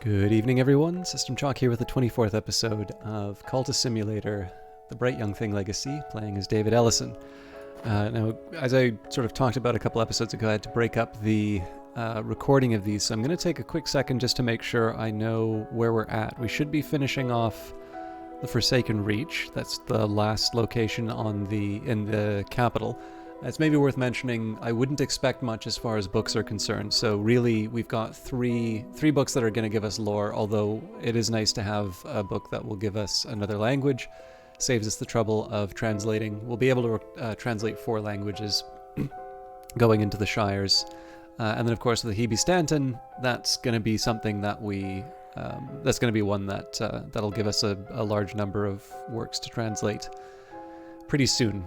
Good evening, everyone. System Chalk here with the 24th episode of Cultist Simulator, The Bright Young Thing Legacy, playing as David Ellison. Now, as I sort of talked about a couple episodes ago, I had to break up the recording of these, so I'm going to take a quick second just to make sure I know where we're at. We should be finishing off the Forsaken Reach. That's the last location in the capital. It's maybe worth mentioning, I wouldn't expect much as far as books are concerned. So really, we've got three books that are going to give us lore, although it is nice to have a book that will give us another language. Saves us the trouble of translating. We'll be able to translate 4 languages going into the Shires. And then, of course, the Hebe Stanton, that's going to be something that that's going to be one that'll give us a large number of works to translate pretty soon.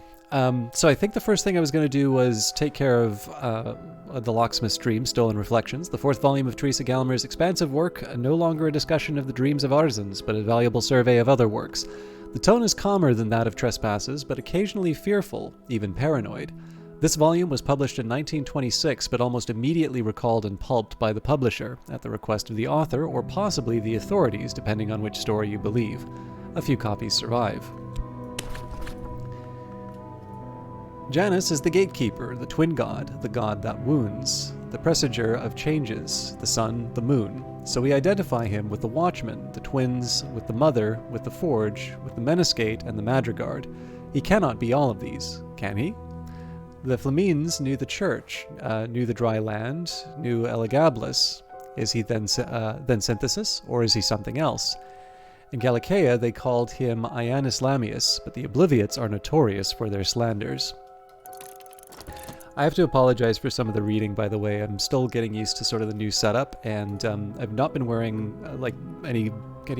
So I think the first thing I was going to do was take care of The Locksmith's Dream, Stolen Reflections, the 4th volume of Teresa Gallmer's expansive work, no longer a discussion of the dreams of artisans, but a valuable survey of other works. The tone is calmer than that of Trespasses, but occasionally fearful, even paranoid. This volume was published in 1926, but almost immediately recalled and pulped by the publisher, at the request of the author, or possibly the authorities, depending on which story you believe. A few copies survive. Janus is the gatekeeper, the twin god, the god that wounds, the presager of changes, the sun, the moon. So we identify him with the watchman, the twins, with the mother, with the forge, with the menascate, and the madrigard. He cannot be all of these, can he? The Flamines knew the church, knew the dry land, knew Elagabalus. Is he then Synthesis, or is he something else? In Gallicaea they called him Ianus Lamius, but the Obliviots are notorious for their slanders. I have to apologize for some of the reading, by the way. I'm still getting used to sort of the new setup, and I've not been wearing any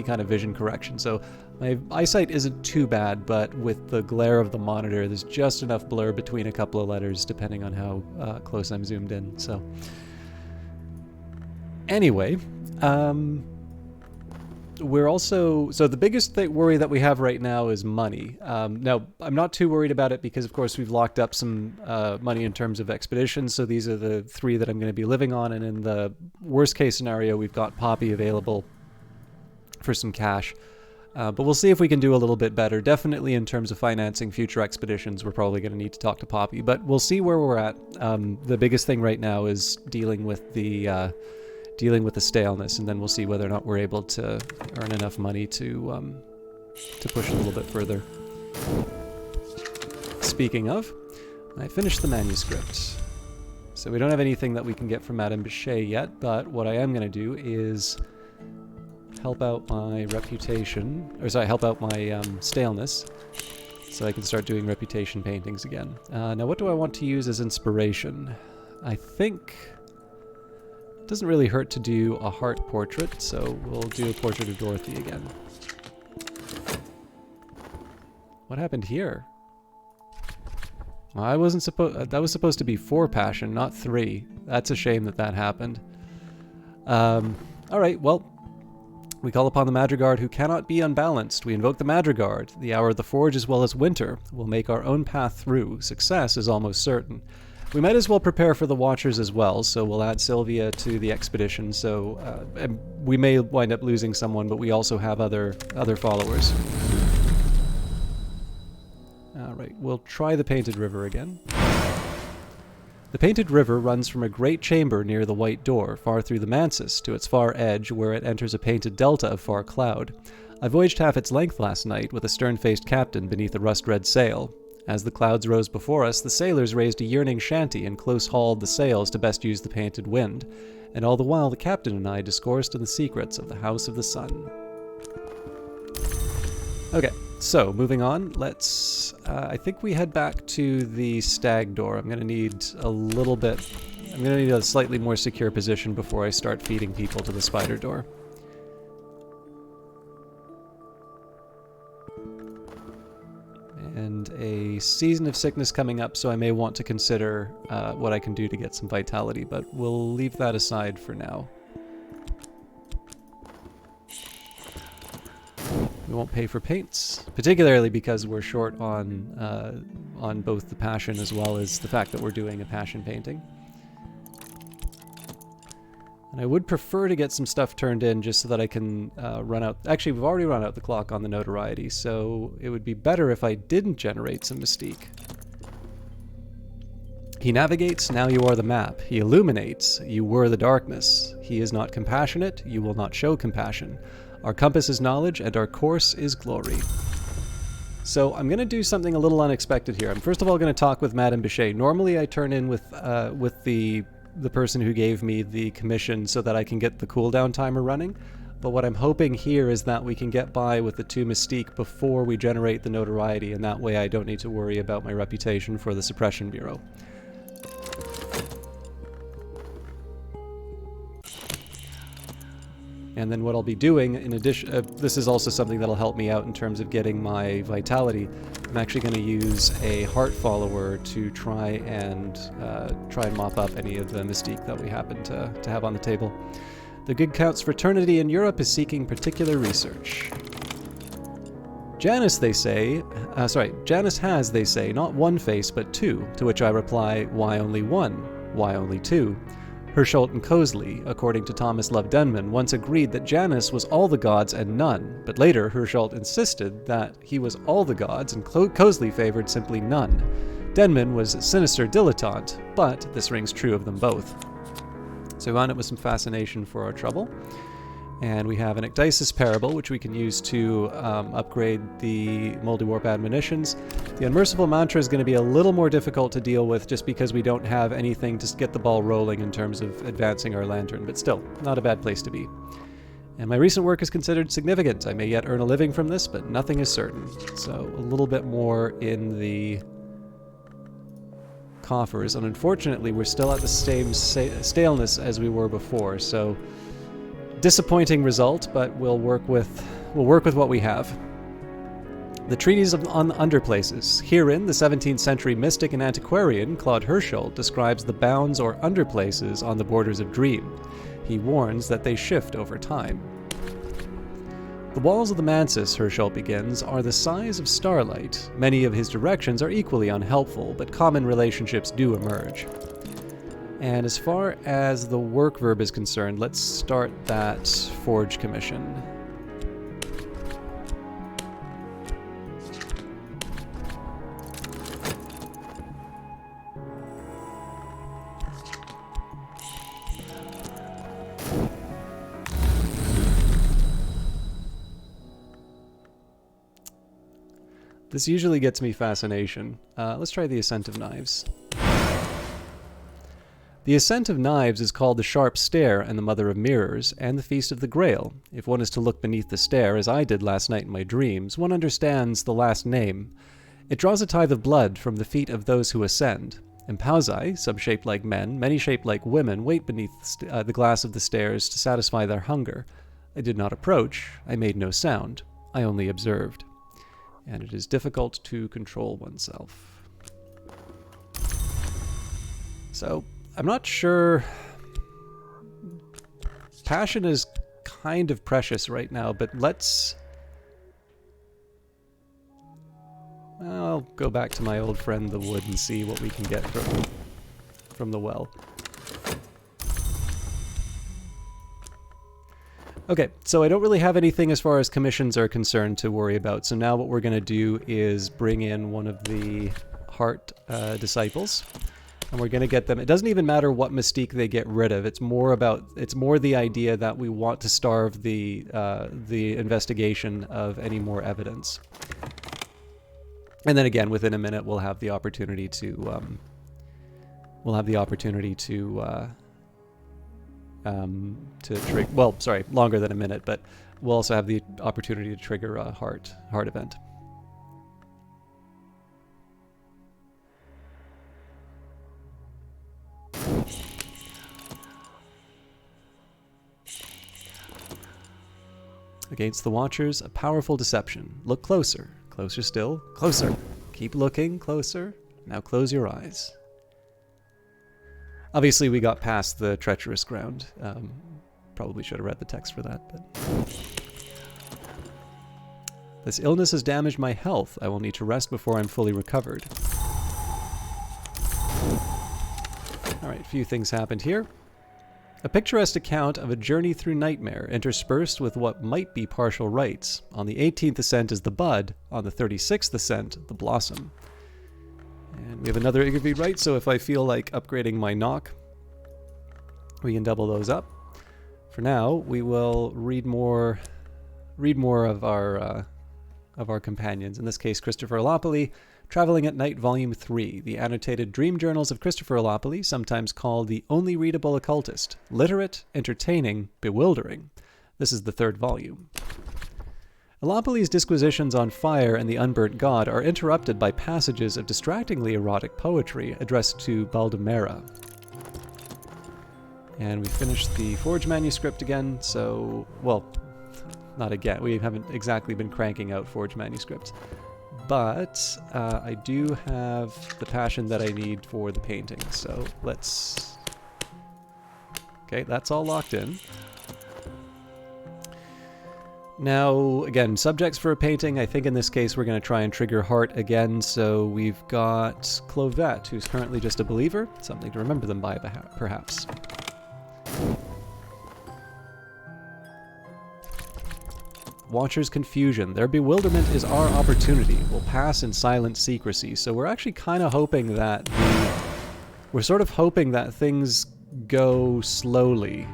kind of vision correction, so my eyesight isn't too bad, but with the glare of the monitor, there's just enough blur between a couple of letters, depending on how close I'm zoomed in. So, anyway, the biggest worry that we have right now is money. Now, I'm not too worried about it because, of course, we've locked up some money in terms of expeditions, so these are the 3 that I'm going to be living on, and in the worst case scenario, we've got Poppy available for some cash. But we'll see if we can do a little bit better. Definitely in terms of financing future expeditions, we're probably going to need to talk to Poppy, but we'll see where we're at. The biggest thing right now is dealing with the staleness, and then we'll see whether or not we're able to earn enough money to push a little bit further. Speaking of, I finished the manuscript. So we don't have anything that we can get from Madame Bichet yet, but what I am going to do is help out my staleness, so I can start doing reputation paintings again. Now what do I want to use as inspiration? I think it doesn't really hurt to do a heart portrait, so we'll do a portrait of Dorothy again. What happened here? Well, that was supposed to be 4 passion, not 3. That's a shame that happened. Alright, well, we call upon the Madrigard who cannot be unbalanced. We invoke the Madrigard. The hour of the forge as well as winter. We'll make our own path through. Success is almost certain. We might as well prepare for the Watchers as well, so we'll add Sylvia to the expedition, so we may wind up losing someone, but we also have other followers. Alright, we'll try the Painted River again. The Painted River runs from a great chamber near the White Door, far through the Mansus, to its far edge, where it enters a painted delta of far cloud. I voyaged half its length last night, with a stern-faced captain beneath a rust-red sail. As the clouds rose before us, the sailors raised a yearning shanty and close-hauled the sails to best use the painted wind, and all the while the captain and I discoursed in the secrets of the House of the Sun. Okay, so moving on, let's... I think we head back to the Stag Door. I'm going to need a slightly more secure position before I start feeding people to the Spider Door. And a season of sickness coming up, so I may want to consider what I can do to get some vitality, but we'll leave that aside for now. We won't pay for paints, particularly because we're short on both the passion as well as the fact that we're doing a passion painting. And I would prefer to get some stuff turned in just so that I can run out... Actually, we've already run out the clock on the notoriety, so it would be better if I didn't generate some mystique. He navigates, now you are the map. He illuminates, you were the darkness. He is not compassionate, you will not show compassion. Our compass is knowledge, and our course is glory. So I'm going to do something a little unexpected here. I'm first of all going to talk with Madame Bichet. Normally I turn in with the person who gave me the commission so that I can get the cooldown timer running. But what I'm hoping here is that we can get by with the 2 mystique before we generate the notoriety, and that way I don't need to worry about my reputation for the Suppression Bureau. And then what I'll be doing, in addition, this is also something that'll help me out in terms of getting my vitality. I'm actually going to use a heart follower to try and mop up any of the mystique that we happen to have on the table. The Good Count's fraternity in Europe is seeking particular research. Janus has, they say, not one face but 2, to which I reply, why only 1? Why only 2? Herschel and Cosley, according to Thomas Love Denman, once agreed that Janus was all the gods and none, but later Herschel insisted that he was all the gods and Cosley favored simply none. Denman was a sinister dilettante, but this rings true of them both. So we wound up with some fascination for our trouble. And we have an Ecdysis Parable, which we can use to upgrade the Moldy Warp admonitions. The Unmerciful Mantra is going to be a little more difficult to deal with just because we don't have anything to get the ball rolling in terms of advancing our lantern, but still, not a bad place to be. And my recent work is considered significant. I may yet earn a living from this, but nothing is certain. So a little bit more in the coffers, and unfortunately we're still at the same staleness as we were before, so disappointing result, but we'll work with what we have. The Treatise on Underplaces. Herein, the 17th century mystic and antiquarian Claude Herschel describes the bounds or underplaces on the borders of dream. He warns that they shift over time. The walls of the Mansus, Herschel begins, are the size of starlight. Many of his directions are equally unhelpful, but common relationships do emerge. And as far as the work verb is concerned, let's start that Forge commission. This usually gets me fascination. Let's try the Ascent of Knives. The Ascent of Knives is called the Sharp Stair and the Mother of Mirrors, and the Feast of the Grail. If one is to look beneath the stair, as I did last night in my dreams, one understands the last name. It draws a tithe of blood from the feet of those who ascend. Empausi, some shaped like men, many shaped like women, wait beneath the glass of the stairs to satisfy their hunger. I did not approach. I made no sound. I only observed. And it is difficult to control oneself. So, I'm not sure. Passion is kind of precious right now, but I'll go back to my old friend the wood and see what we can get from the well. Okay, so I don't really have anything as far as commissions are concerned to worry about, so now what we're going to do is bring in one of the Heart disciples. And we're going to get them. It doesn't even matter what mystique they get rid of. It's more the idea that we want to starve the investigation of any more evidence. And then again, within a minute, we'll have the opportunity to trigger. Well, sorry, longer than a minute, but we'll also have the opportunity to trigger a heart event. Against the Watchers, a powerful deception. Look closer. Closer still. Closer. Keep looking closer. Now close your eyes. Obviously, we got past the treacherous ground. Probably should have read the text for that, but... This illness has damaged my health. I will need to rest before I'm fully recovered. Alright, a few things happened here. A picturesque account of a journey through nightmare, interspersed with what might be partial rites. On the 18th ascent is the bud, on the 36th ascent, the blossom. And we have another Igorvi rite, so if I feel like upgrading my knock, we can double those up. For now, we will read more of our companions. In this case, Christopher Alopoli, Traveling at Night, Volume 3, the annotated dream journals of Christopher Alopoli, sometimes called the only readable occultist. Literate, entertaining, bewildering. This is the 3rd volume. Alopoli's disquisitions on fire and the unburnt god are interrupted by passages of distractingly erotic poetry addressed to Baldemera. And we finished the Forge manuscript again, so, well, not again. We haven't exactly been cranking out Forge manuscripts. But I do have the passion that I need for the painting, so let's... Okay, that's all locked in. Now, again, subjects for a painting. I think in this case we're going to try and trigger Heart again, so we've got Clovette, who's currently just a believer. Something to remember them by, perhaps. Watchers' confusion. Their bewilderment is our opportunity. We'll pass in silent secrecy. So we're actually kind of hoping that we're sort of hoping that things go slowly.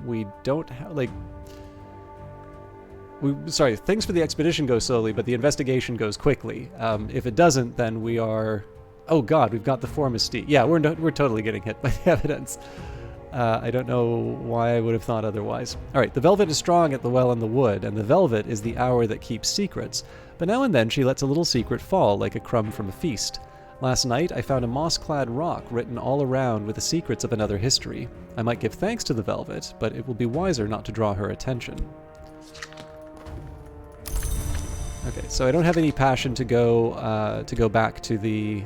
We don't have things for the expedition go slowly, but the investigation goes quickly. If it doesn't, then we are... Oh god, we've got the Formistine. Yeah, we're totally getting hit by the evidence. I don't know why I would have thought otherwise. Alright, the Velvet is strong at the well in the wood, and the Velvet is the hour that keeps secrets. But now and then she lets a little secret fall, like a crumb from a feast. Last night I found a moss-clad rock written all around with the secrets of another history. I might give thanks to the Velvet, but it will be wiser not to draw her attention. Okay, so I don't have any passion to go back to the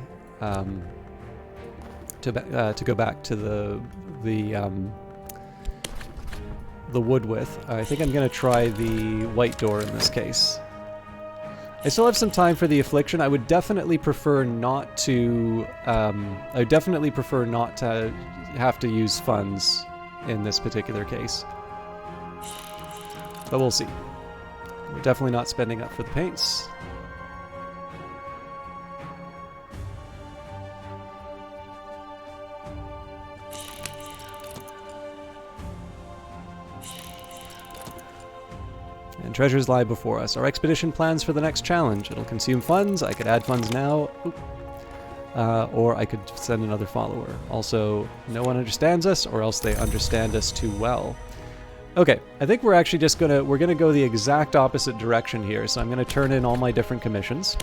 to go back to the wood with. I think I'm going to try the white door in this case. I still have some time for the affliction. I would definitely prefer not to. I would definitely prefer not to have to use funds in this particular case. But we'll see. We're definitely not spending up for the paints. And treasures lie before us. Our expedition plans for the next challenge. It'll consume funds. I could add funds now. Or I could send another follower. Also, no one understands us, or else they understand us too well. Okay, I think we're actually just we're gonna go the exact opposite direction here, so I'm gonna turn in all my different commissions.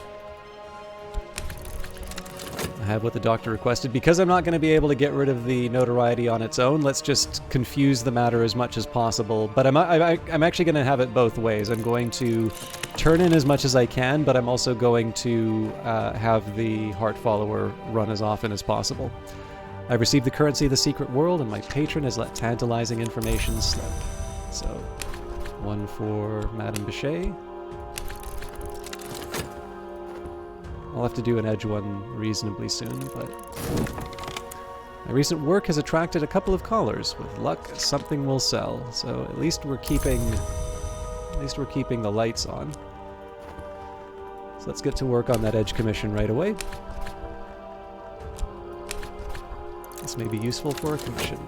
I have what the doctor requested. Because I'm not gonna be able to get rid of the notoriety on its own, let's just confuse the matter as much as possible. But I'm actually gonna have it both ways. I'm going to turn in as much as I can, but I'm also going to have the Heart Follower run as often as possible. I've received the currency of the secret world, and my patron has let tantalizing information slip. So, one for Madame Bichet. I'll have to do an edge one reasonably soon, but... My recent work has attracted a couple of callers. With luck, something will sell. So at least we're keeping the lights on. So let's get to work on that edge commission right away. This may be useful for a commission.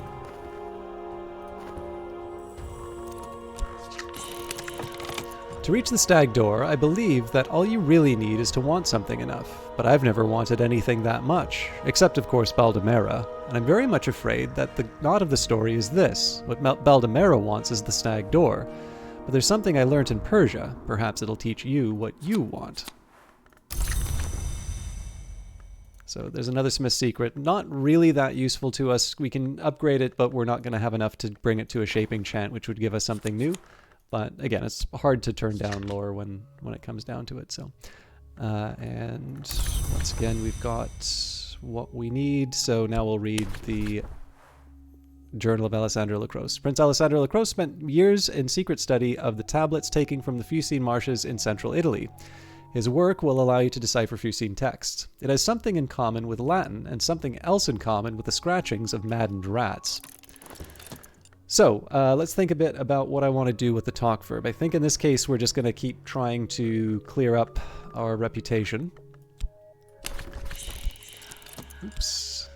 To reach the stag door, I believe that all you really need is to want something enough, but I've never wanted anything that much, except of course Baldemera, and I'm very much afraid that the knot of the story is this. What Baldemera wants is the stag door, but there's something I learnt in Persia. Perhaps it'll teach you what you want. So there's another Smith's Secret. Not really that useful to us. We can upgrade it, but we're not going to have enough to bring it to a Shaping Chant, which would give us something new. But again, it's hard to turn down lore when it comes down to it. So, and once again, we've got what we need. So now we'll read the Journal of Alessandro Lacrosse. Prince Alessandro Lacrosse spent years in secret study of the tablets taken from the Fucine marshes in central Italy. His work will allow you to decipher Fucine texts. It has something in common with Latin and something else in common with the scratchings of maddened rats. So let's think a bit about what I want to do with the talk verb. I think in this case we're just going to keep trying to clear up our reputation. Oops.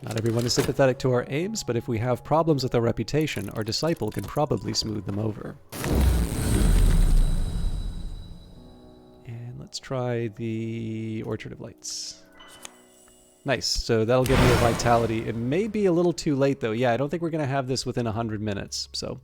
Not everyone is sympathetic to our aims, but if we have problems with our reputation, our disciple can probably smooth them over. And let's try the Orchard of Lights. Nice, so that'll give me a vitality. It may be a little too late though. Yeah, I don't think we're going to have this within 100 minutes. So,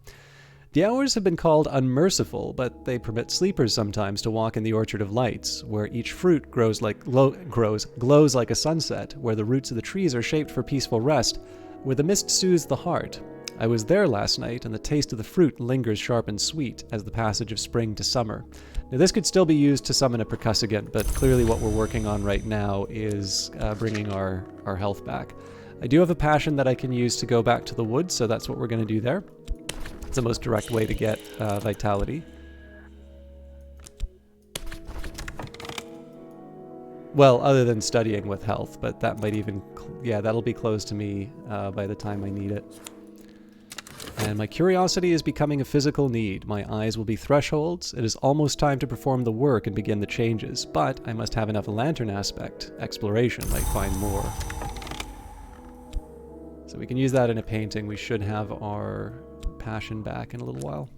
the hours have been called unmerciful, but they permit sleepers sometimes to walk in the Orchard of Lights, where each fruit glows like a sunset, where the roots of the trees are shaped for peaceful rest, where the mist soothes the heart. I was there last night, and the taste of the fruit lingers sharp and sweet as the passage of spring to summer. Now this could still be used to summon a percussivant, but clearly what we're working on right now is bringing our health back. I do have a passion that I can use to go back to the woods, so that's what we're going to do there. It's the most direct way to get vitality. Well, other than studying with health, but that might even... yeah, that'll be closed to me by the time I need it. And my curiosity is becoming a physical need. My eyes will be thresholds. It is almost time to perform the work and begin the changes, but I must have enough lantern aspect. Exploration might find more. So we can use that in a painting. We should have our passion back in a little while.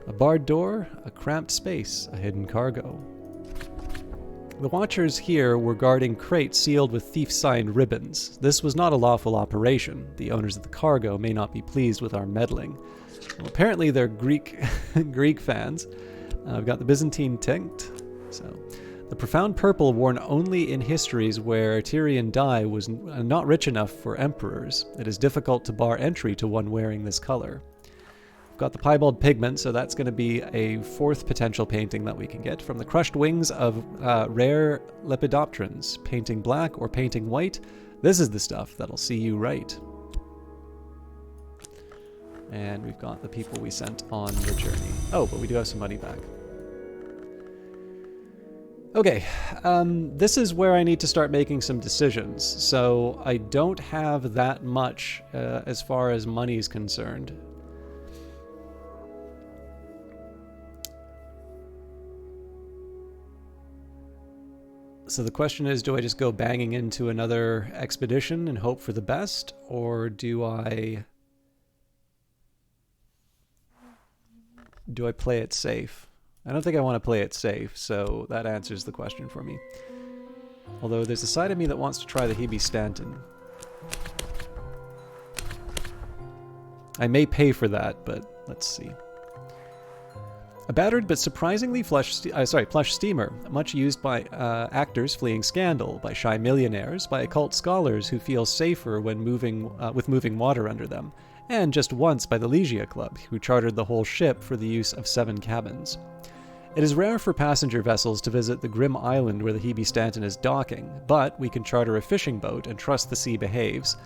A barred door, a cramped space, a hidden cargo. The watchers here were guarding crates sealed with thief-signed ribbons. This was not a lawful operation. The owners of the cargo may not be pleased with our meddling. Well, apparently they're Greek fans. We've got the Byzantine tint. So, the profound purple worn only in histories where Tyrian dye was not rich enough for emperors. It is difficult to bar entry to one wearing this color. Got the piebald pigment, so that's going to be a fourth potential painting that we can get. From the crushed wings of rare lepidopterans, painting black or painting white, this is the stuff that'll see you right. And we've got the people we sent on the journey. Oh, but we do have some money back. Okay, this is where I need to start making some decisions. So I don't have that much as far as money is concerned. So the question is, do I just go banging into another expedition and hope for the best? Or do I play it safe? I don't think I want to play it safe, so that answers the question for me. Although there's a side of me that wants to try the Hebe Stanton. I may pay for that, but let's see. A battered but surprisingly plush steamer, much used by actors fleeing scandal, by shy millionaires, by occult scholars who feel safer when with moving water under them, and just once by the Legia Club, who chartered the whole ship for the use of 7 cabins. It is rare for passenger vessels to visit the grim island where the Hebe Stanton is docking, but we can charter a fishing boat and trust the sea behaves.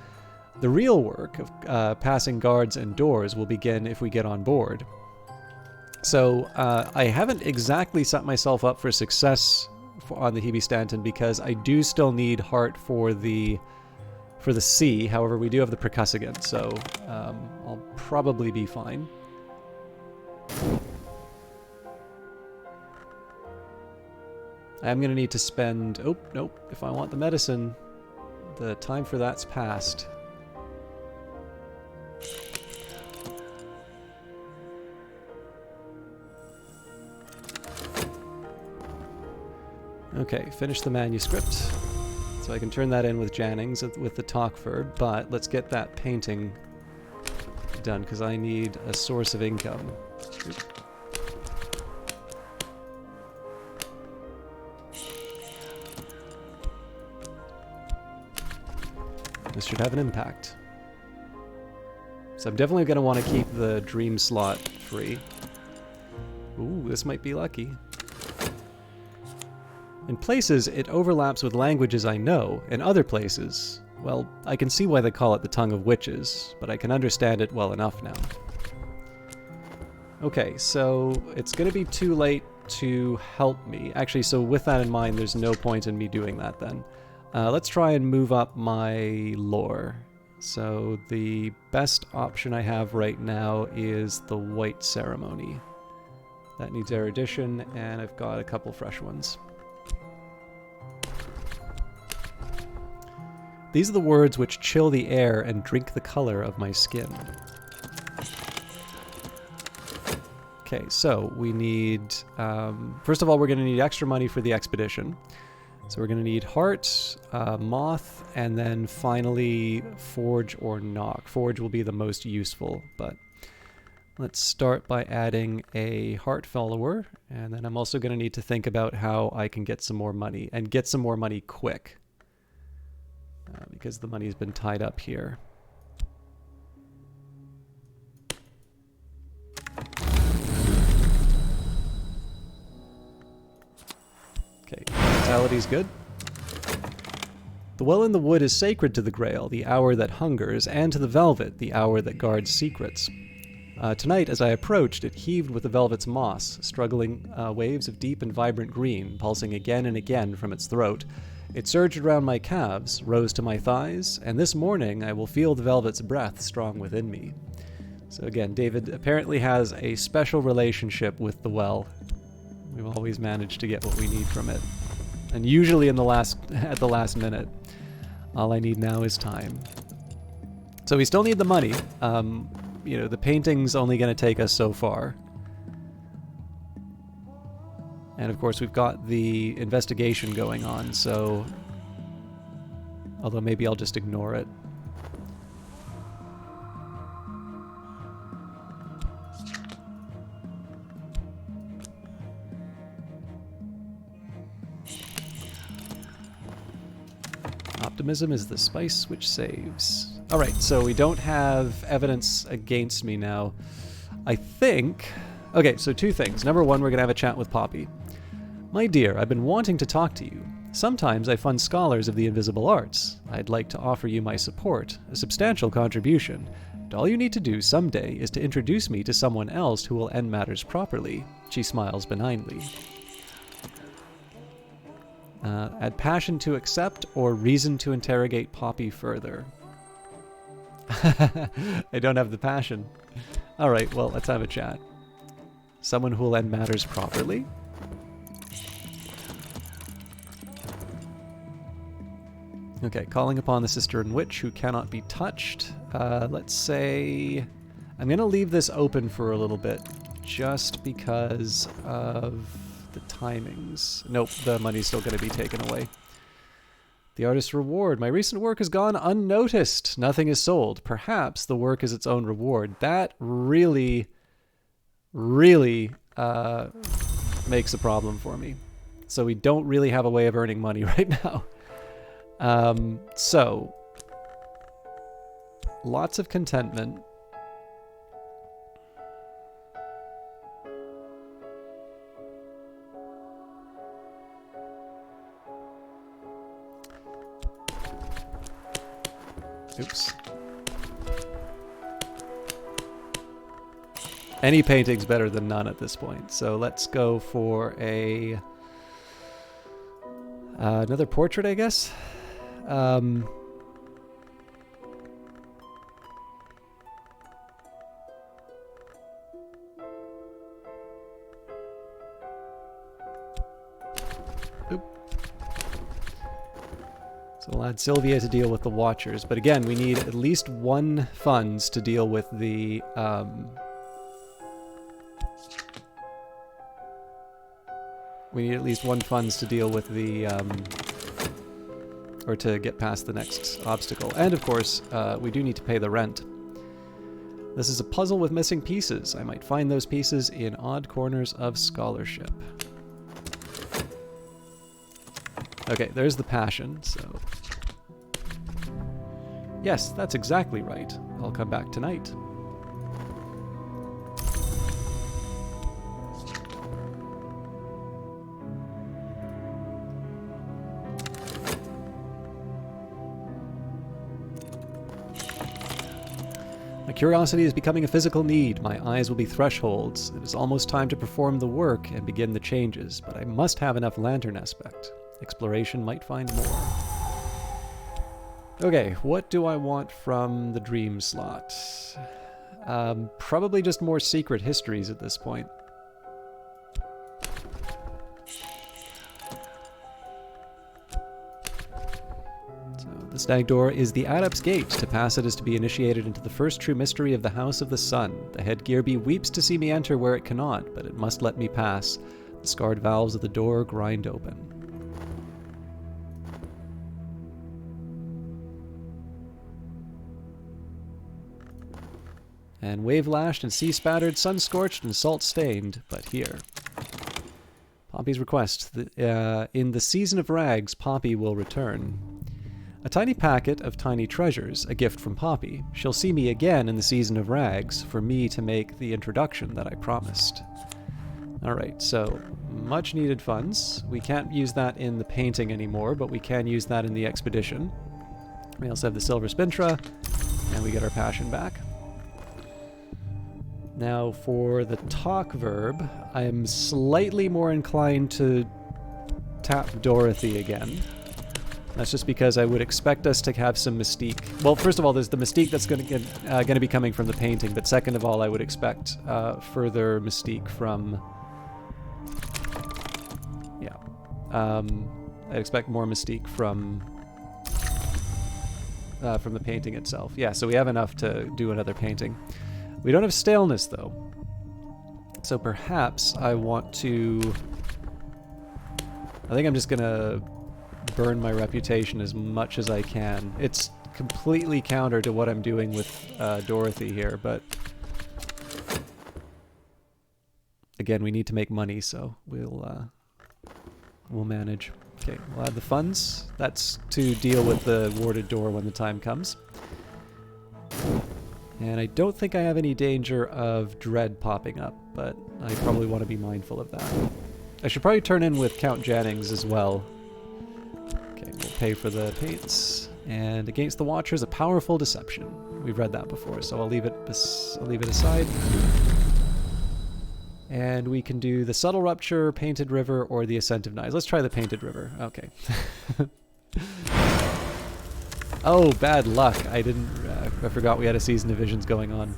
The real work of passing guards and doors will begin if we get on board. So I haven't exactly set myself up for success on the Hebe Stanton because I do still need heart for the sea. However, we do have the percussivant, so I'll probably be fine. I'm going to need to spend... oh, nope. If I want the medicine, the time for that's passed. Okay, finish the manuscript. So I can turn that in with Jannings with the talk verb, but let's get that painting done because I need a source of income. This should have an impact. So I'm definitely going to want to keep the dream slot free. Ooh, this might be lucky. In places, it overlaps with languages I know. In other places, Well, I can see why they call it the Tongue of Witches, but I can understand it well enough now. Okay, so it's going to be too late to help me. Actually, so with that in mind, there's no point in me doing that then. Let's try and move up my lore. So the best option I have right now is the White Ceremony. That needs erudition, and I've got a couple fresh ones. These are the words which chill the air and drink the color of my skin. Okay, so we need... first of all, we're going to need extra money for the expedition. So we're going to need heart, moth, and then finally forge or knock. Forge will be the most useful, but let's start by adding a heart follower, and then I'm also going to need to think about how I can get some more money, and get some more money quick. Because the money's been tied up here. Okay, vitality's good. The well in the wood is sacred to the Grail, the hour that hungers, and to the velvet, the hour that guards secrets. Tonight, as I approached, it heaved with the velvet's moss, struggling waves of deep and vibrant green, pulsing again and again from its throat. It surged around my calves, rose to my thighs, and this morning I will feel the velvet's breath strong within me. So again, David apparently has a special relationship with the well. We've always managed to get what we need from it. And usually at the last minute. All I need now is time. So we still need the money. You know, the painting's only going to take us so far. And of course we've got the investigation going on, so... Although maybe I'll just ignore it. Optimism is the spice which saves. Alright, so we don't have evidence against me now. I think... Okay, so two things. Number one, we're going to have a chat with Poppy. My dear, I've been wanting to talk to you. Sometimes I fund scholars of the invisible arts. I'd like to offer you my support, a substantial contribution. And all you need to do someday is to introduce me to someone else who will end matters properly. She smiles benignly. Add passion to accept or reason to interrogate Poppy further. I don't have the passion. Alright, well, let's have a chat. Someone who will end matters properly? Okay, calling upon the sister and witch who cannot be touched. Let's say... I'm going to leave this open for a little bit, just because of the timings. Nope, the money's still going to be taken away. The artist's reward. My recent work has gone unnoticed. Nothing is sold. Perhaps the work is its own reward. That really, really makes a problem for me. So we don't really have a way of earning money right now. So, lots of contentment. Oops. Any painting's better than none at this point, so let's go for a another portrait, I guess. So we'll add Sylvia to deal with the Watchers, but again, we need at least one funds to deal with the or to get past the next obstacle. And of course, we do need to pay the rent. This is a puzzle with missing pieces. I might find those pieces in odd corners of scholarship. Okay, there's the passion, so... Yes, that's exactly right. I'll come back tonight. curiosity is becoming a physical need. My eyes will be thresholds. It is almost time to perform the work and begin the changes, but I must have enough lantern aspect. Exploration might find more. Okay, what do I want from the dream slot? Probably just more secret histories at this point. The stag door is the Adept's Gate. To pass it is to be initiated into the first true mystery of the House of the Sun. The head Gearby weeps to see me enter where it cannot, but it must let me pass. The scarred valves of the door grind open. And wave-lashed and sea-spattered, sun-scorched and salt-stained, but here. Poppy's request. In the season of rags, Poppy will return. A tiny packet of tiny treasures, a gift from Poppy. She'll see me again in the season of rags, for me to make the introduction that I promised. Alright, so, much needed funds. We can't use that in the painting anymore, but we can use that in the expedition. We also have the silver spintra, and we get our passion back. Now, for the talk verb, I'm slightly more inclined to tap Dorothy again. That's just because I would expect us to have some mystique. Well, first of all, there's the mystique that's going to be coming from the painting, but second of all, I would expect further mystique from... Yeah. I'd expect more mystique from the painting itself. Yeah, so we have enough to do another painting. We don't have staleness, though. So perhaps I want to... I think I'm just going to burn my reputation as much as I can. It's completely counter to what I'm doing with Dorothy here, but again, we need to make money, so we'll manage. Okay, we'll add the funds. That's to deal with the warded door when the time comes. And I don't think I have any danger of dread popping up, but I probably want to be mindful of that. I should probably turn in with Count Jennings as well. Okay, we'll pay for the paints. And against the Watchers, a powerful deception. We've read that before, so I'll leave it aside. And we can do the Subtle Rupture, Painted River, or the Ascent of Knives. Let's try the Painted River. Okay. Oh, bad luck. I forgot we had a Season of Visions going on.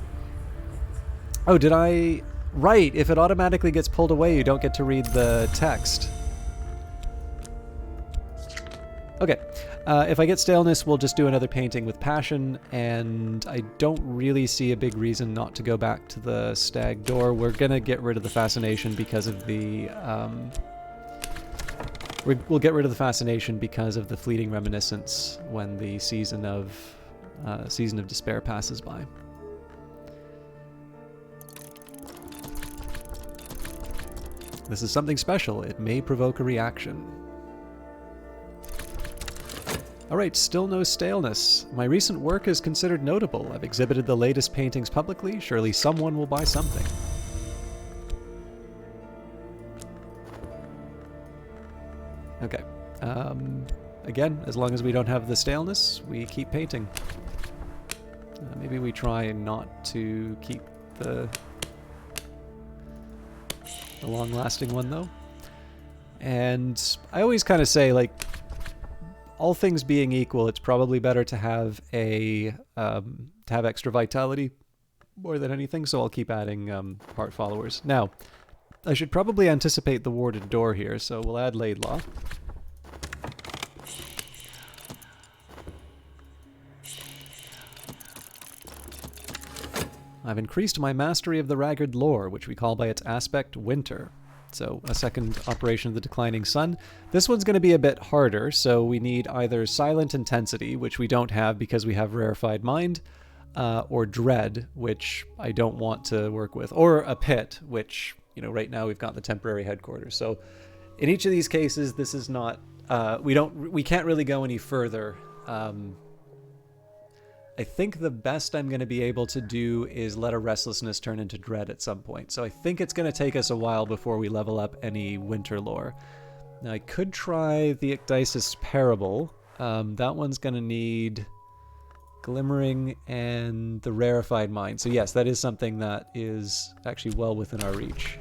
Oh, did I... Right, if it automatically gets pulled away, you don't get to read the text. Okay, if I get staleness, we'll just do another painting with passion, and I don't really see a big reason not to go back to the stag door. We're gonna get rid of the fascination because of the... We'll get rid of the fascination because of the fleeting reminiscence when the season of despair passes by. This is something special. It may provoke a reaction. Alright, still no staleness. My recent work is considered notable. I've exhibited the latest paintings publicly. Surely someone will buy something. Okay. Again, as long as we don't have the staleness, we keep painting. Maybe we try not to keep the long-lasting one, though. And I always kind of say, like, all things being equal, it's probably better to have extra vitality more than anything, so I'll keep adding heart followers. Now, I should probably anticipate the warded door here, so we'll add Laidlaw. I've increased my mastery of the Ragged lore, which we call by its aspect Winter. So a second operation of the declining sun. This one's going to be a bit harder, so we need either Silent Intensity, which we don't have because we have Rarefied Mind, or Dread, which I don't want to work with, or a Pit, which, you know, right now we've got the temporary headquarters. So in each of these cases, this is not, we can't really go any further. I think the best I'm going to be able to do is let a Restlessness turn into Dread at some point. So I think it's going to take us a while before we level up any Winter lore. Now I could try the Ecdysis Parable. That one's going to need Glimmering and the rarefied mine. So yes, that is something that is actually well within our reach.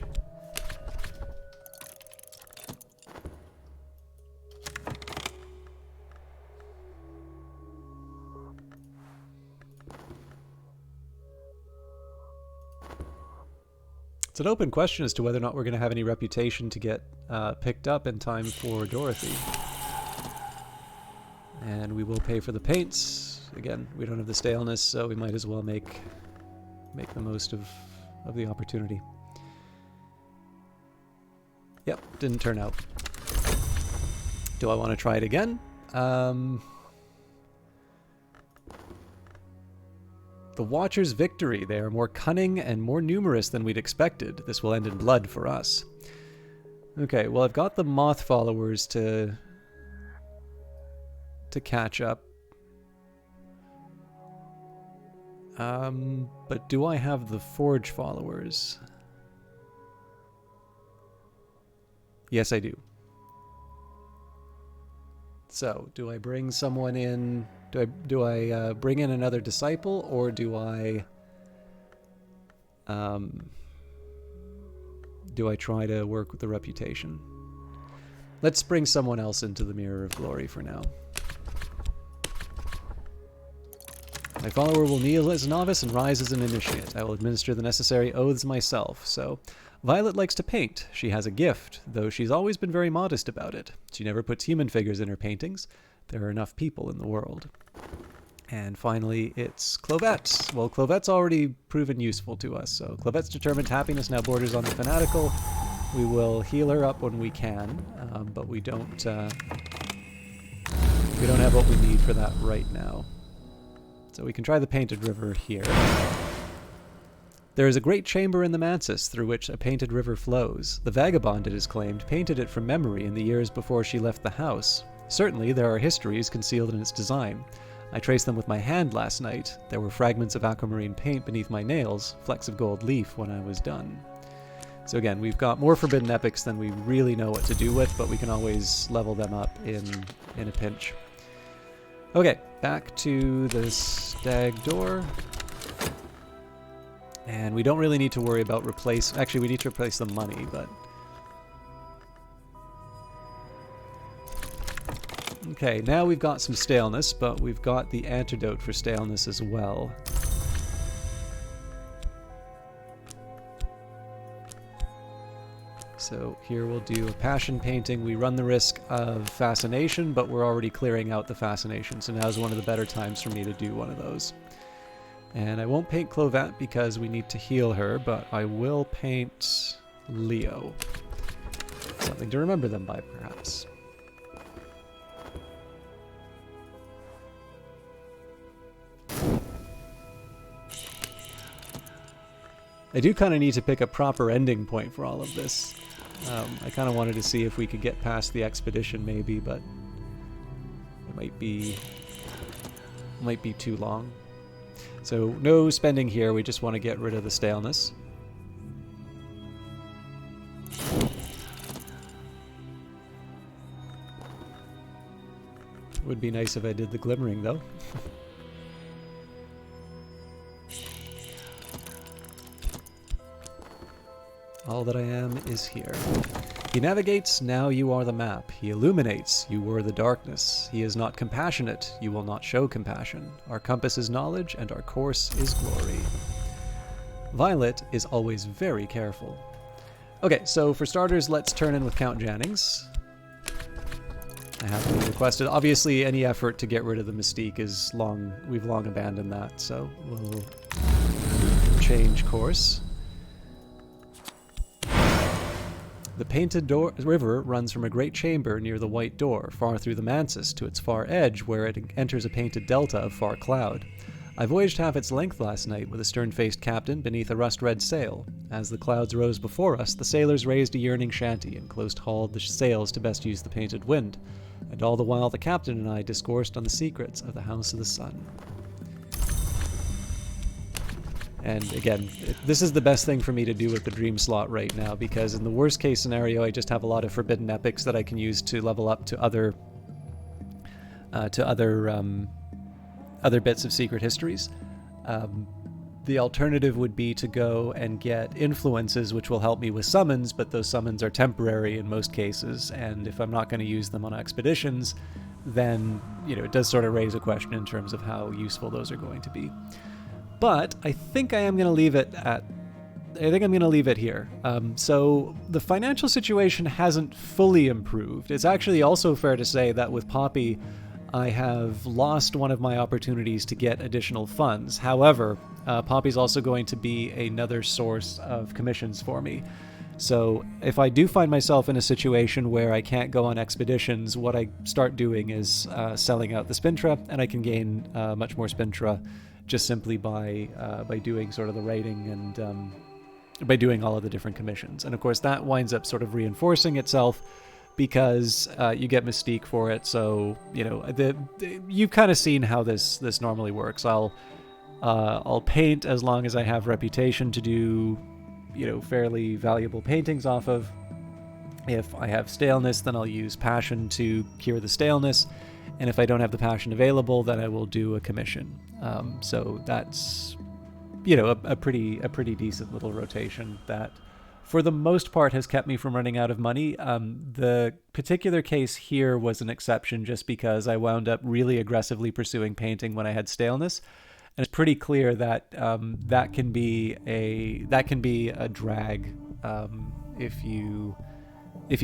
It's an open question as to whether or not we're going to have any reputation to get picked up in time for Dorothy. And we will pay for the paints. Again, we don't have the staleness, so we might as well make the most of the opportunity. Yep, didn't turn out. Do I want to try it again? The Watcher's victory. They are more cunning and more numerous than we'd expected. This will end in blood for us. Okay, well, I've got the Moth followers to catch up. But do I have the Forge followers? Yes, I do. So, do I bring someone in? Do I bring in another disciple, or do I try to work with the reputation? Let's bring someone else into the Mirror of Glory for now. My follower will kneel as a novice and rise as an initiate. I will administer the necessary oaths myself. So, Violet likes to paint. She has a gift, though she's always been very modest about it. She never puts human figures in her paintings. There are enough people in the world. And finally, it's Clovette. Well, Clovette's already proven useful to us, so Clovette's determined happiness now borders on the fanatical. We will heal her up when we can, but we don't have what we need for that right now. So we can try the Painted River here. There is a great chamber in the mansis through which a painted river flows. The vagabond, it is claimed, painted it from memory in the years before she left the house. Certainly, there are histories concealed in its design. I traced them with my hand last night. There were fragments of aquamarine paint beneath my nails, flecks of gold leaf when I was done. So again, we've got more forbidden epics than we really know what to do with, but we can always level them up in a pinch. Okay, back to the stag door. And we don't really need to worry about actually, we need to replace the money, but... Okay, now we've got some staleness, but we've got the antidote for staleness as well. So here we'll do a passion painting. We run the risk of fascination, but we're already clearing out the fascination, so now's one of the better times for me to do one of those. And I won't paint Clovette because we need to heal her, but I will paint Leo. Something to remember them by, perhaps. I do kind of need to pick a proper ending point for all of this. I kind of wanted to see if we could get past the expedition, maybe, but it might be too long. So no spending here. We just want to get rid of the staleness. Would be nice if I did the glimmering, though. All that I am is here. He navigates, now you are the map. He illuminates, you were the darkness. He is not compassionate, you will not show compassion. Our compass is knowledge, and our course is glory. Violet is always very careful. Okay, so for starters, let's turn in with Count Jannings. I have been requested. Obviously, any effort to get rid of the mystique is we've long abandoned that, so we'll change course. The Painted River runs from a great chamber near the White Door, far through the mansis, to its far edge, where it enters a painted delta of far cloud. I voyaged half its length last night with a stern-faced captain beneath a rust-red sail. As the clouds rose before us, the sailors raised a yearning shanty and close-hauled the sails to best use the painted wind. And all the while the captain and I discoursed on the secrets of the House of the Sun. And again, this is the best thing for me to do with the dream slot right now, because in the worst case scenario, I just have a lot of forbidden epics that I can use to level up to other other bits of secret histories. The alternative would be to go and get influences, which will help me with summons, but those summons are temporary in most cases, and if I'm not going to use them on expeditions, then, it does sort of raise a question in terms of how useful those are going to be. But I think I'm going to leave it here. So the financial situation hasn't fully improved. It's actually also fair to say that with Poppy, I have lost one of my opportunities to get additional funds. However, Poppy's also going to be another source of commissions for me. So if I do find myself in a situation where I can't go on expeditions, what I start doing is selling out the Spintra, and I can gain much more Spintra just simply by doing sort of the raiding and by doing all of the different commissions. And of course that winds up sort of reinforcing itself because you get Mystique for it. So, you've kind of seen how this normally works. I'll paint as long as I have reputation to do, fairly valuable paintings off of. If I have staleness, then I'll use passion to cure the staleness. And if I don't have the passion available, then I will do a commission. So that's, a pretty decent little rotation that, for the most part, has kept me from running out of money. The particular case here was an exception just because I wound up really aggressively pursuing painting when I had staleness. And it's pretty clear that that can be a drag if you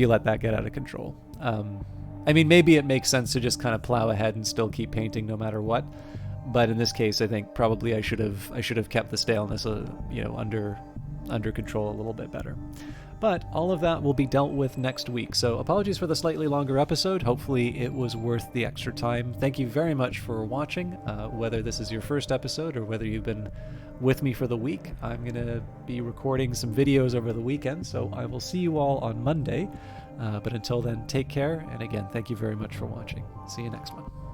let that get out of control. Maybe it makes sense to just kind of plow ahead and still keep painting no matter what. But in this case, I think probably I should have kept the staleness, under control a little bit better. But all of that will be dealt with next week. So apologies for the slightly longer episode. Hopefully it was worth the extra time. Thank you very much for watching, whether this is your first episode or whether you've been with me for the week. I'm going to be recording some videos over the weekend, so I will see you all on Monday. But until then, take care. And again, thank you very much for watching. See you next one.